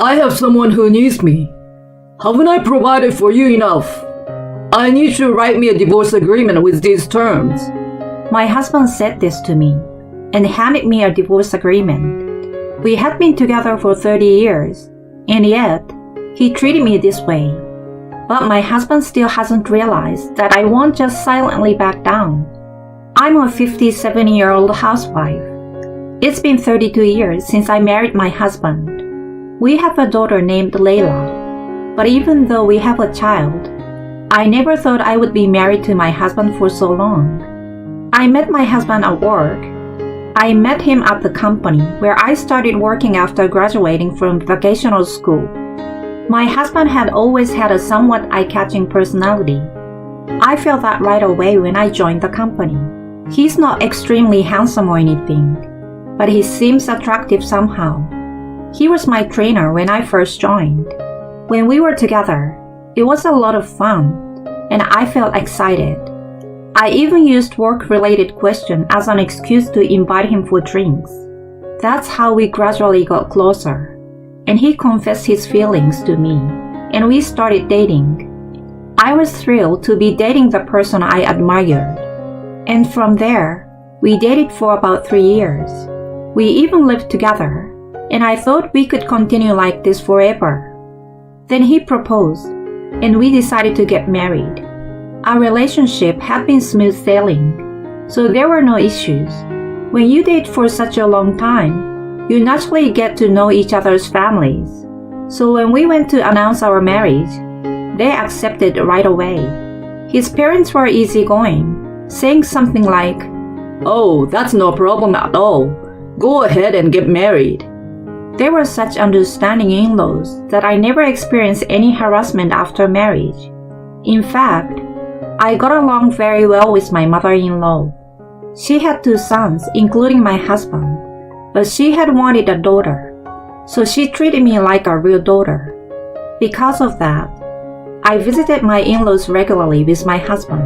I have someone who needs me. Haven't I provided for you enough? I need you to write me a divorce agreement with these terms. My husband said this to me and handed me a divorce agreement. We had been together for 30 years, and yet he treated me this way. But my husband still hasn't realized that I won't just silently back down. I'm a 57-year-old housewife. It's been 32 years since I married my husband. We have a daughter named Layla. But even though we have a child, I never thought I would be married to my husband for so long. I met my husband at work. I met him at the company where I started working after graduating from vocational school. My husband had always had a somewhat eye-catching personality. I felt that right away when I joined the company. He's not extremely handsome or anything, but he seems attractive somehow. He was my trainer when I first joined. When we were together, it was a lot of fun, and I felt excited. I even used work-related questions as an excuse to invite him for drinks. That's how we gradually got closer, and he confessed his feelings to me, and we started dating. I was thrilled to be dating the person I admired. And from there, we dated for about 3 years. We even lived together, and I thought we could continue like this forever. Then he proposed, and we decided to get married. Our relationship had been smooth sailing, so there were no issues. When you date for such a long time, you naturally get to know each other's families. So when we went to announce our marriage, they accepted right away. His parents were easygoing, saying something like, "Oh, that's no problem at all. Go ahead and get married." They were such understanding in-laws that I never experienced any harassment after marriage. In fact, I got along very well with my mother-in-law. She had 2 sons, including my husband, but she had wanted a daughter, so she treated me like a real daughter. Because of that, I visited my in-laws regularly with my husband,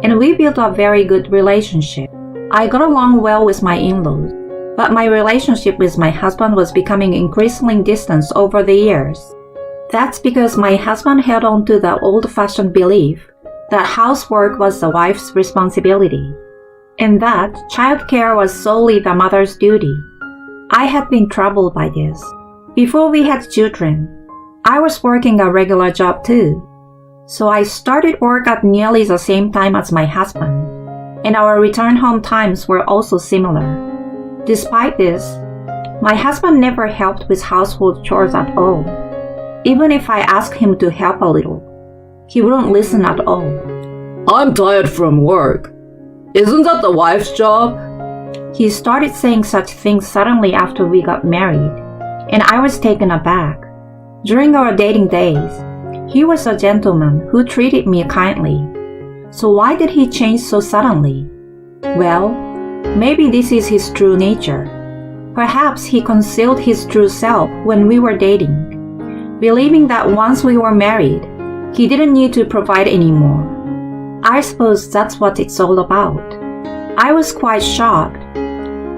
and we built a very good relationship. I got along well with my in-laws, but my relationship with my husband was becoming increasingly distant over the years. That's because my husband held on to the old-fashioned belief that housework was the wife's responsibility, and that childcare was solely the mother's duty. I had been troubled by this. Before we had children, I was working a regular job too, so I started work at nearly the same time as my husband, and our return home times were also similar. Despite this, my husband never helped with household chores at all. Even if I asked him to help a little, he wouldn't listen at all. "I'm tired from work. Isn't that the wife's job?" He started saying such things suddenly after we got married, and I was taken aback. During our dating days, he was a gentleman who treated me kindly. So why did he change so suddenly? Well, maybe this is his true nature. Perhaps he concealed his true self when we were dating, believing that once we were married, he didn't need to provide anymore. I suppose that's what it's all about. I was quite shocked,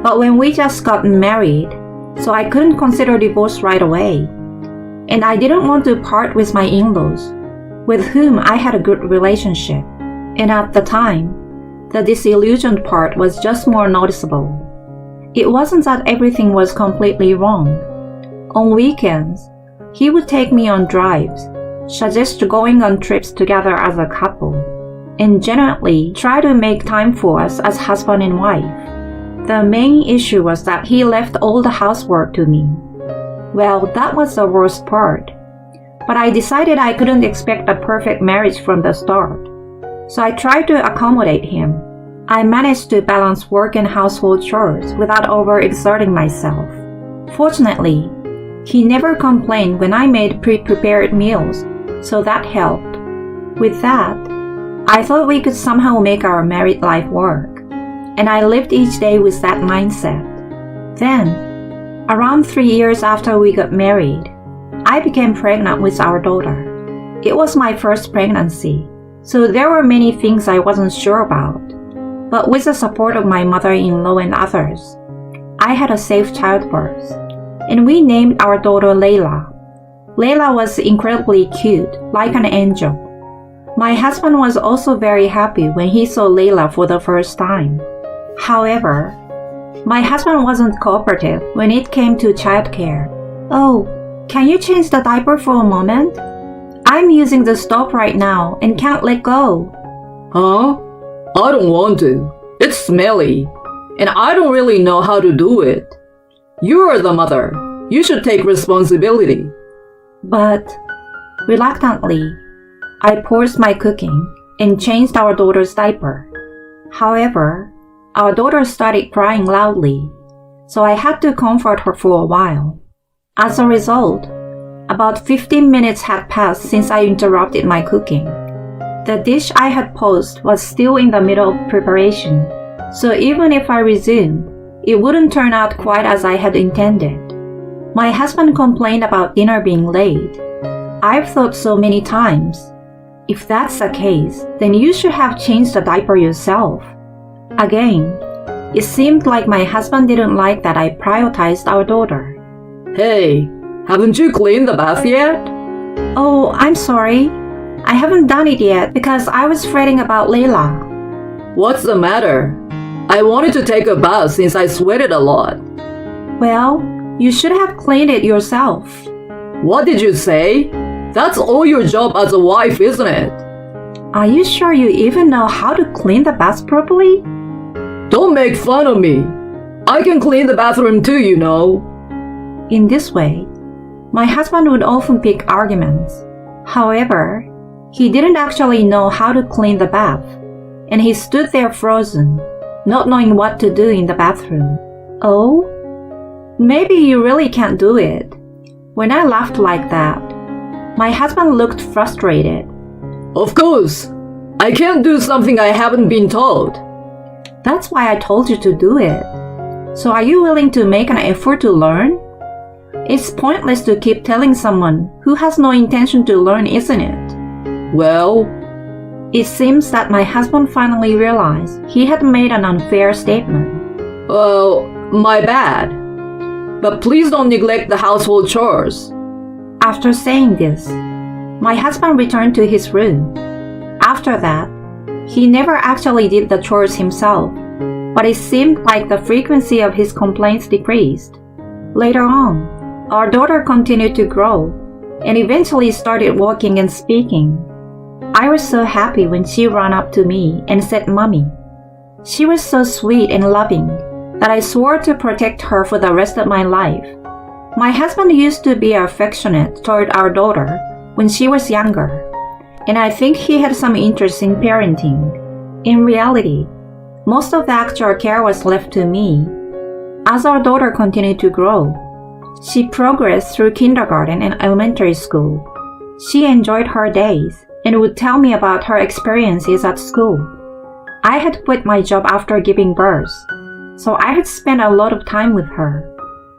but when we just got married, so I couldn't consider divorce right away. And I didn't want to part with my in-laws, with whom I had a good relationship. And at the time, the disillusioned part was just more noticeable. It wasn't that everything was completely wrong. On weekends, he would take me on drives, suggest going on trips together as a couple, and genuinely try to make time for us as husband and wife. The main issue was that he left all the housework to me. Well, that was the worst part. But I decided I couldn't expect a perfect marriage from the start. So I tried to accommodate him. I managed to balance work and household chores without overexerting myself. Fortunately, he never complained when I made pre-prepared meals, so that helped. With that, I thought we could somehow make our married life work, and I lived each day with that mindset. Then, around 3 years after we got married, I became pregnant with our daughter. It was my first pregnancy, so there were many things I wasn't sure about. But with the support of my mother-in-law and others, I had a safe childbirth, and we named our daughter Layla. Layla was incredibly cute, like an angel. My husband was also very happy when he saw Layla for the first time. However, my husband wasn't cooperative when it came to childcare. "Oh, can you change the diaper for a moment? I'm using the stove right now and can't let go." Huh? I don't want to. It's smelly, and I don't really know how to do it. You are the mother. You should take responsibility. But reluctantly, I paused my cooking and changed our daughter's diaper. However, our daughter started crying loudly, so I had to comfort her for a while. As a result, about 15 minutes had passed since I interrupted my cooking. The dish I had paused was still in the middle of preparation, so even if I resumed, it wouldn't turn out quite as I had intended. My husband complained about dinner being late. I've thought so many times, if that's the case, then you should have changed the diaper yourself. Again, it seemed like my husband didn't like that I prioritized our daughter. Hey, haven't you cleaned the bath yet? "Oh, I'm sorry. I haven't done it yet because I was fretting about Layla." What's the matter? I wanted to take a bath since I sweated a lot. "Well, you should have cleaned it yourself." What did you say? That's all your job as a wife, isn't it? Are you sure you even know how to clean the bath properly? Don't make fun of me. I can clean the bathroom too, you know. In this way, my husband would often pick arguments. However, he didn't actually know how to clean the bath, and he stood there frozen, not knowing what to do in the bathroom. "Oh, maybe you really can't do it." When I laughed like that, my husband looked frustrated. Of course, I can't do something I haven't been told. "That's why I told you to do it. So are you willing to make an effort to learn?" It's pointless to keep telling someone who has no intention to learn, isn't it? Well, it seems that my husband finally realized he had made an unfair statement. Well, my bad. But please don't neglect the household chores. After saying this, my husband returned to his room. After that, he never actually did the chores himself, but it seemed like the frequency of his complaints decreased. Later on, our daughter continued to grow and eventually started walking and speaking. I was so happy when she ran up to me and said, "Mommy." She was so sweet and loving that I swore to protect her for the rest of my life. My husband used to be affectionate toward our daughter when she was younger, and I think he had some interest in parenting. In reality, most of the actual care was left to me. As our daughter continued to grow, she progressed through kindergarten and elementary school. She enjoyed her days and would tell me about her experiences at school. I had quit my job after giving birth, so I had spent a lot of time with her,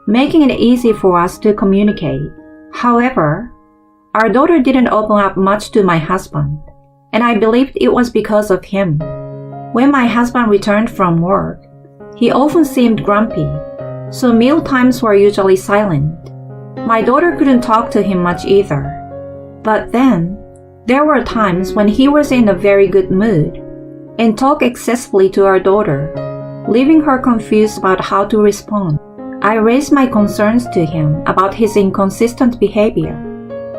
making it easy for us to communicate. However, our daughter didn't open up much to my husband, and I believed it was because of him. When my husband returned from work, he often seemed grumpy, so meal times were usually silent. My daughter couldn't talk to him much either. But then, there were times when he was in a very good mood and talked excessively to our daughter, leaving her confused about how to respond. I raised my concerns to him about his inconsistent behavior.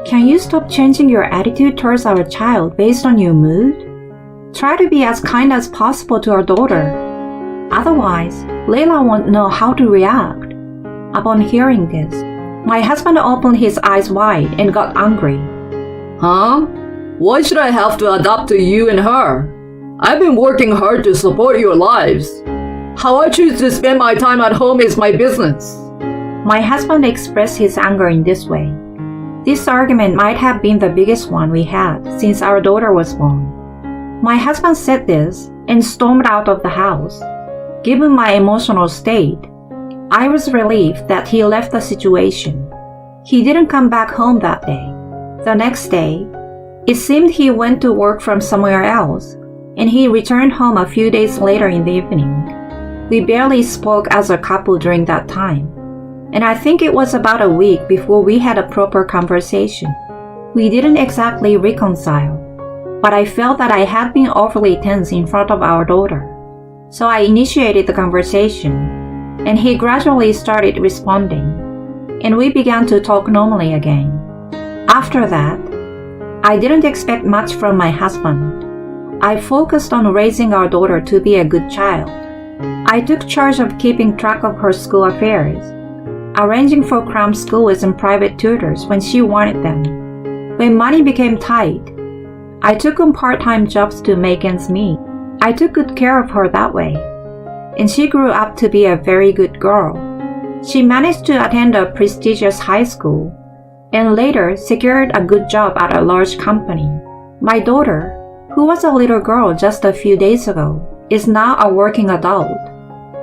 "Can you stop changing your attitude towards our child based on your mood? Try to be as kind as possible to our daughter. Otherwise, Layla won't know how to react." Upon hearing this, my husband opened his eyes wide and got angry. Huh? Why should I have to adapt to you and her? I've been working hard to support your lives. How I choose to spend my time at home is my business. My husband expressed his anger in this way. This argument might have been the biggest one we had since our daughter was born. My husband said this and stormed out of the house. Given my emotional state, I was relieved that he left the situation. He didn't come back home that day. The next day, it seemed he went to work from somewhere else, and he returned home a few days later in the evening. We barely spoke as a couple during that time. and I think it was about a week before we had a proper conversation. We didn't exactly reconcile, but I felt that I had been overly tense in front of our daughter. So I initiated the conversation, and he gradually started responding, and we began to talk normally again. After that, I didn't expect much from my husband. I focused on raising our daughter to be a good child. I took charge of keeping track of her school affairs, arranging for cram schools and private tutors when she wanted them. When money became tight, I took on part-time jobs to make ends meet. I took good care of her that way, and she grew up to be a very good girl. She managed to attend a prestigious high school and later secured a good job at a large company. My daughter, who was a little girl just a few days ago, is now a working adult.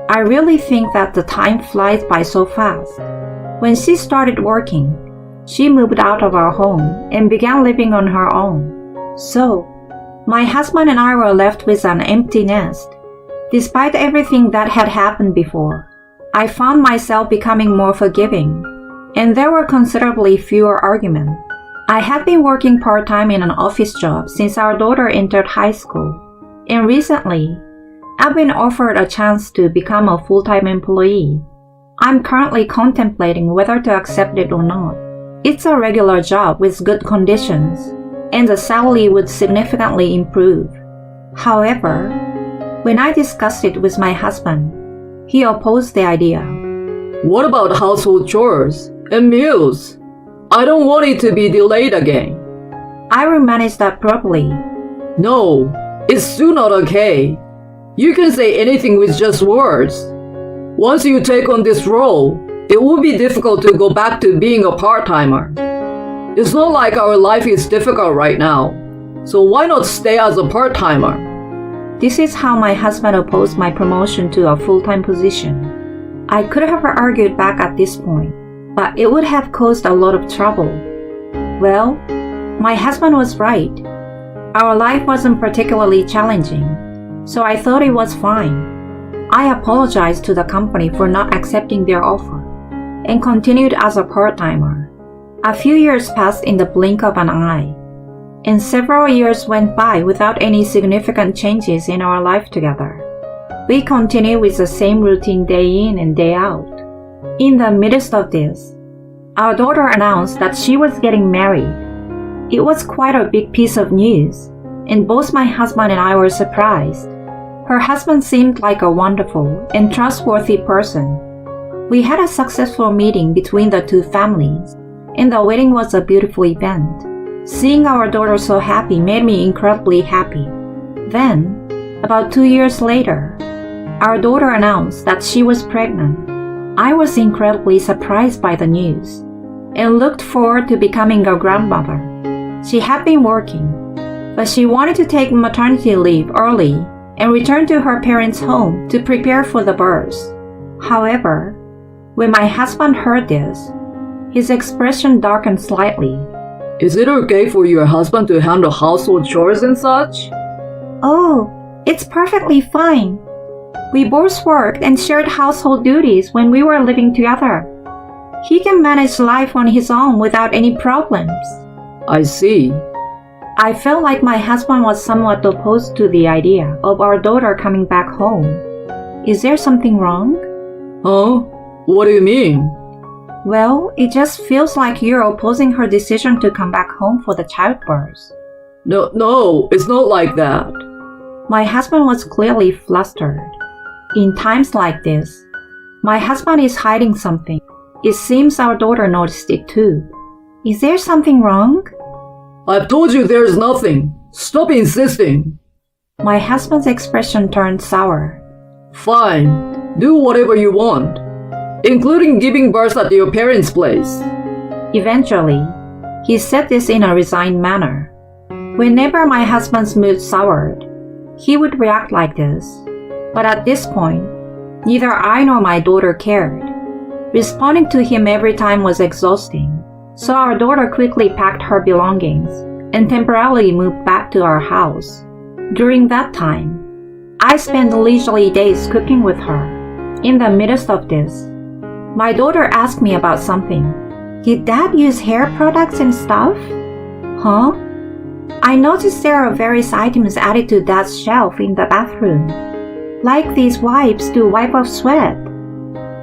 I really think that the time flies by so fast. When she started working, she moved out of our home and began living on her own. So, my husband and I were left with an empty nest. Despite everything that had happened before, I found myself becoming more forgiving, and there were considerably fewer arguments. I had been working part-time in an office job since our daughter entered high school, and recently, I've been offered a chance to become a full-time employee. I'm currently contemplating whether to accept it or not. It's a regular job with good conditions, and the salary would significantly improve. However, when I discussed it with my husband, he opposed the idea. What about household chores and meals? I don't want it to be delayed again. I will manage that properly. No, it's still not okay. You can say anything with just words. Once you take on this role, it will be difficult to go back to being a part-timer. It's not like our life is difficult right now, so why not stay as a part-timer? This is how my husband opposed my promotion to a full-time position. I could have argued back at this point, but it would have caused a lot of trouble. Well, my husband was right. Our life wasn't particularly challenging, so I thought it was fine. I apologized to the company for not accepting their offer and continued as a part-timer. A few years passed in the blink of an eye, and several years went by without any significant changes in our life together. We continued with the same routine day in and day out. In the midst of this, our daughter announced that she was getting married. It was quite a big piece of news, and both my husband and I were surprised. Her husband seemed like a wonderful and trustworthy person. We had a successful meeting between the two families, and the wedding was a beautiful event. Seeing our daughter so happy made me incredibly happy. Then, about 2 years later, our daughter announced that she was pregnant. I was incredibly surprised by the news and looked forward to becoming a grandmother. She had been working, but she wanted to take maternity leave early and return to her parents' home to prepare for the birth. However, when my husband heard this, his expression darkened slightly. Is it okay for your husband to handle household chores and such? Oh, it's perfectly fine. We both worked and shared household duties when we were living together. He can manage life on his own without any problems. I see. I felt like my husband was somewhat opposed to the idea of our daughter coming back home. Is there something wrong? Huh? What do you mean? Well, it just feels like you're opposing her decision to come back home for the childbirth. No, it's not like that. My husband was clearly flustered. In times like this, my husband is hiding something. It seems our daughter noticed it too. Is there something wrong? I've told you there's nothing. Stop insisting. My husband's expression turned sour. Fine. Do whatever you want, including giving birth at your parents' place. Eventually, he said this in a resigned manner. Whenever my husband's mood soured, he would react like this. But at this point, neither I nor my daughter cared. Responding to him every time was exhausting, so our daughter quickly packed her belongings and temporarily moved back to our house. During that time, I spent leisurely days cooking with her. In the midst of this, My daughter asked me about something. Did Dad use hair products and stuff? Huh? I noticed there are various items added to Dad's shelf in the bathroom, like these wipes to wipe off sweat.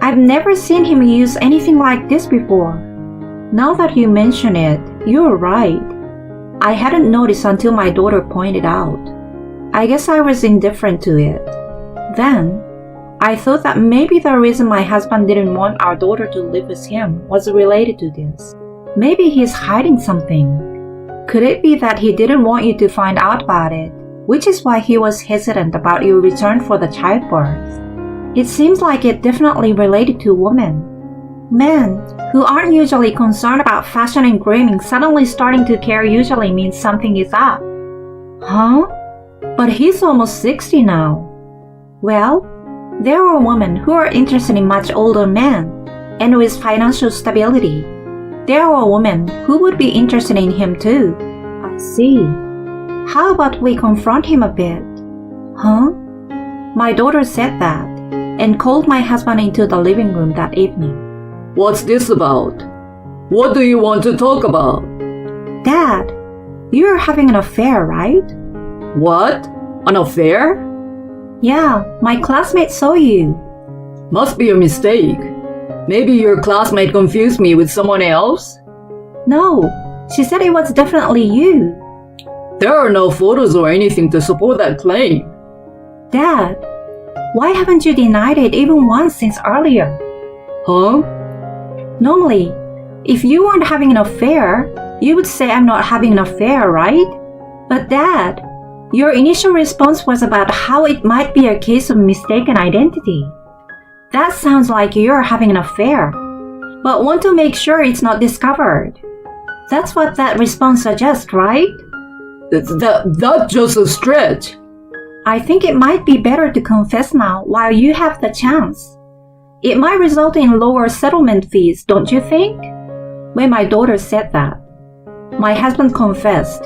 I've never seen him use anything like this before. Now that you mention it, you're right. I hadn't noticed until my daughter pointed out. I guess I was indifferent to it. Then, I thought that maybe the reason my husband didn't want our daughter to live with him was related to this. Maybe he's hiding something. Could it be that he didn't want you to find out about it, which is why he was hesitant about your return for the childbirth? It seems like it definitely related to women. Men, who aren't usually concerned about fashion and grooming, suddenly starting to care usually means something is up. Huh? But he's almost 60 now. Well, there are women who are interested in much older men, and with financial stability. There are women who would be interested in him too. I see. How about we confront him a bit? Huh? My daughter said that, and called my husband into the living room that evening. What's this about? What do you want to talk about? Dad, you're having an affair, right? What? An affair? Yeah, my classmate saw you. Must be a mistake. Maybe your classmate confused me with someone else? No, she said it was definitely you. There are no photos or anything to support that claim. Dad, why haven't you denied it even once since earlier? Huh? Normally, if you weren't having an affair, you would say I'm not having an affair, right? But Dad, your initial response was about how it might be a case of mistaken identity. That sounds like you're having an affair, but want to make sure it's not discovered. That's what that response suggests, right? That's just a stretch. I think it might be better to confess now while you have the chance. It might result in lower settlement fees, don't you think? When my daughter said that, my husband confessed.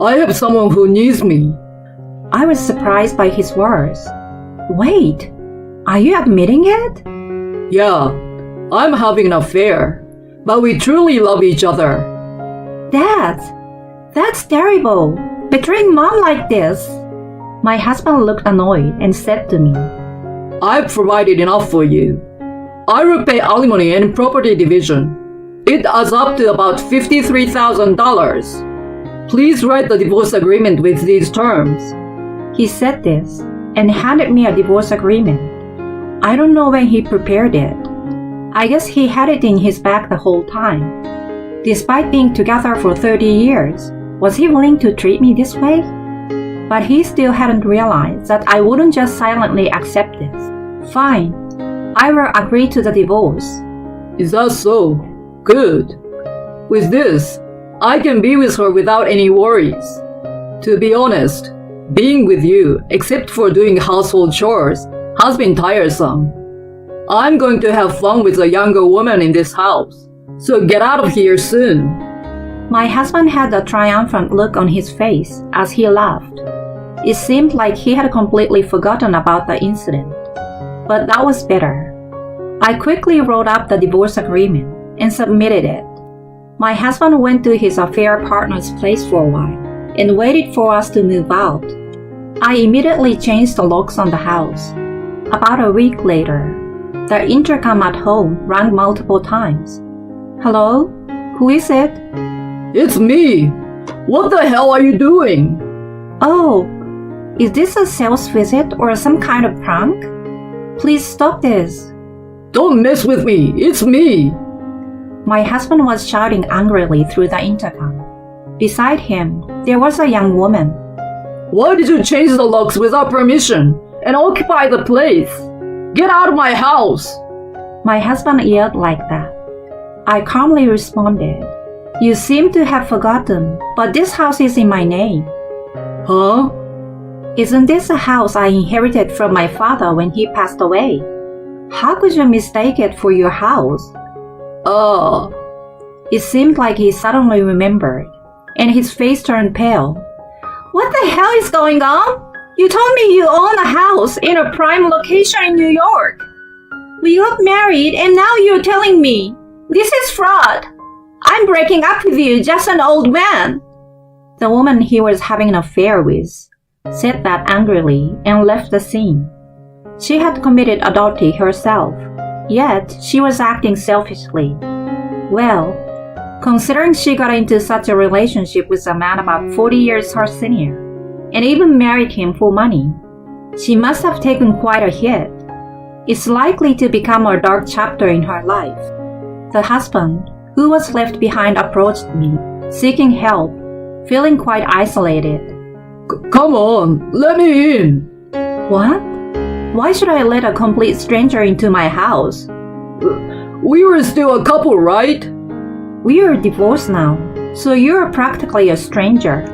I have someone who needs me. I was surprised by his words. Wait, are you admitting it? Yeah, I'm having an affair, but we truly love each other. Dad, that's terrible. Betraying mom like this. My husband looked annoyed and said to me, I've provided enough for you. I will pay alimony and property division. It adds up to about $53,000. Please write the divorce agreement with these terms. He said this and handed me a divorce agreement. I don't know when he prepared it. I guess he had it in his bag the whole time. Despite being together for 30 years, was he willing to treat me this way? But he still hadn't realized that I wouldn't just silently accept this. Fine, I will agree to the divorce. Is that so? Good. With this, I can be with her without any worries. To be honest, being with you, except for doing household chores, has been tiresome. I'm going to have fun with a younger woman in this house, so get out of here soon. My husband had a triumphant look on his face as he laughed. It seemed like he had completely forgotten about the incident, but that was better. I quickly wrote up the divorce agreement and submitted it. My husband went to his affair partner's place for a while and waited for us to move out. I immediately changed the locks on the house. About a week later, the intercom at home rang multiple times. Hello? Who is it? It's me. What the hell are you doing? Oh, is this a sales visit or some kind of prank? Please stop this. Don't mess with me. It's me. My husband was shouting angrily through the intercom. Beside him, there was a young woman. Why did you change the locks without permission and occupy the place? Get out of my house! My husband yelled like that. I calmly responded, You seem to have forgotten, but this house is in my name. Huh? Isn't this a house I inherited from my father when he passed away? How could you mistake it for your house? It seemed like he suddenly remembered, and his face turned pale. What the hell is going on? You told me you own a house in a prime location in New York. We got married and now you're telling me this is fraud. I'm breaking up with you, just an old man. The woman he was having an affair with said that angrily and left the scene. She had committed adultery herself, yet she was acting selfishly. Well, considering she got into such a relationship with a man about 40 years her senior, and even married him for money, she must have taken quite a hit. It's likely to become a dark chapter in her life. The husband, who was left behind, approached me, seeking help, feeling quite isolated. Come on, let me in. What? Why should I let a complete stranger into my house? We were still a couple, right? We are divorced now, so you're practically a stranger.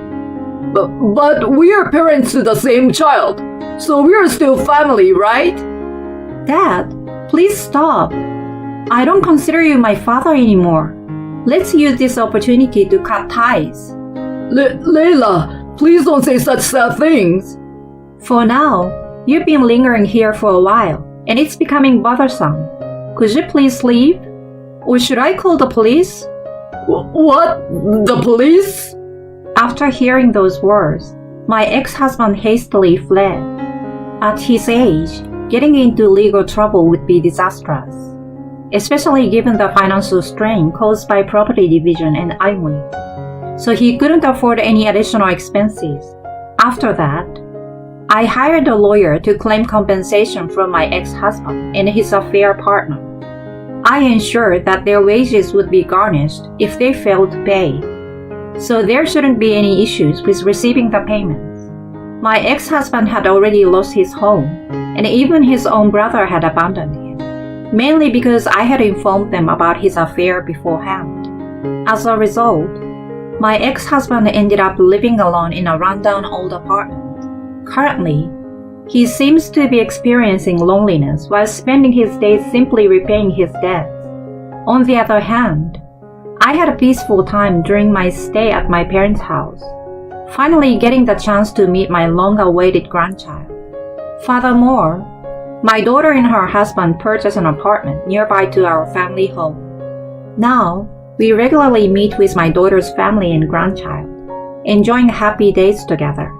But we are parents to the same child, so we are still family, right? Dad, please stop. I don't consider you my father anymore. Let's use this opportunity to cut ties. Layla, please don't say such sad things. For now, you've been lingering here for a while, and it's becoming bothersome. Could you please leave? Or should I call the police? What? The police? After hearing those words, my ex-husband hastily fled. At his age, getting into legal trouble would be disastrous, especially given the financial strain caused by property division and alimony. So he couldn't afford any additional expenses. After that, I hired a lawyer to claim compensation from my ex-husband and his affair partner. I ensured that their wages would be garnished if they failed to pay, so there shouldn't be any issues with receiving the payments. My ex-husband had already lost his home, and even his own brother had abandoned him, mainly because I had informed them about his affair beforehand. As a result, my ex-husband ended up living alone in a rundown old apartment. Currently, he seems to be experiencing loneliness while spending his days simply repaying his debts. On the other hand, I had a peaceful time during my stay at my parents' house, finally getting the chance to meet my long-awaited grandchild. Furthermore, my daughter and her husband purchased an apartment nearby to our family home. Now, we regularly meet with my daughter's family and grandchild, enjoying happy days together.